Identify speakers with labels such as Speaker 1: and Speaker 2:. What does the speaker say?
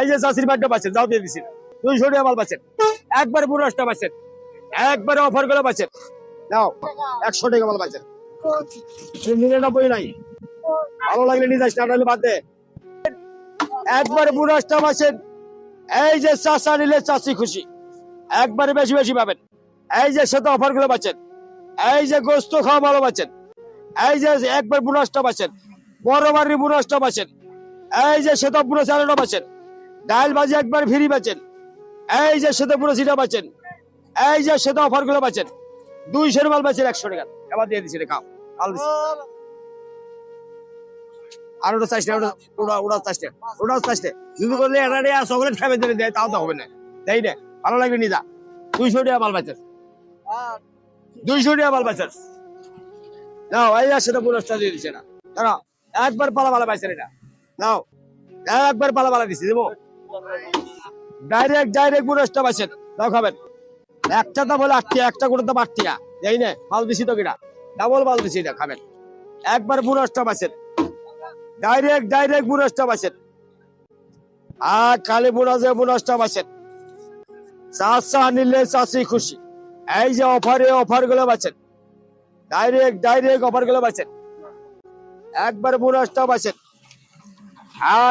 Speaker 1: এই যে চাষির বাড়িটা পাচ্ছেন, যাও দিয়ে দিছি 200 টাকা মাল পাচ্ছেন, একবার বুড়াসটা পাচ্ছেন, একবারে অফার করে পাচ্ছেন, নাও 100 টাকা মাল পাচ্ছেন, 99 নাই, ভালো লাগলে নিয়ে যাস, না নাহলে বাদ দে। একবারে বুড়াসটা পাচ্ছেন, এই যে চাষা নিলে চাষি খুশি, একবারে বেশি বেশি পাবেন। এই যে সেটা অফার গুলো পাচ্ছেন, এই যে গোস্ত খাওয়া ভালো পাচ্ছেন, এই যে একবার বুড়াসটা পাচ্ছেন, বড় বাড়ির বুড়াসটা পাচ্ছেন, এই যে সেটা পুরো চালানো পাচ্ছেন, ডাল ভাজি একবার ফ্রি পাচ্ছেন, এই যে সেটা পুরো সিটা পাচ্ছেন, এই যে সেটা অফার গুলো পাচ্ছেন, 200 মাল পাচ্ছেন 100 টাকা, এবার দিয়ে দিচ্ছি খাও, কাল দিচ্ছি। আর ওটা চাইছে, ওটা চাইছে, ওটাও চাইছে, যদি করলে এটা চকলেট খাবে দেয়, তাও তো হবে না, তাই না? ভালো লাগবে নিদা, 200 টাকা মাল পাচ্ছেন, 200 টাকা মাল পাচ্ছেন, নাও এই সেটা পুরো দিয়ে দিচ্ছে না, দাঁড়াও, একবার পালা পালা পাইছেন, এটা নাও, একবার পালা পালা দিচ্ছি দেবো, ডাইরেক্ট বুড়োটা পাচ্ছেন, তাও খাবেন, একটা তো বলে 8 টাকা, একটা করে তো 8 টাকা, যাই না মাল দিছি তো কিনা, ডাবল মাল দিছি, এটা খাবেন, একবার বুড়োটা পাচ্ছেন, ডাইরেক্ট বুড়োটা পাচ্ছেন, আর খালি বুড়োটা পাচ্ছেন, চাষা নিলে চাষি খুশি, এই যে অফার গুলো পাচ্ছেন, ডাইরেক্ট অফার গুলো পাচ্ছেন, একবার বুড়োটা পাচ্ছেন, আর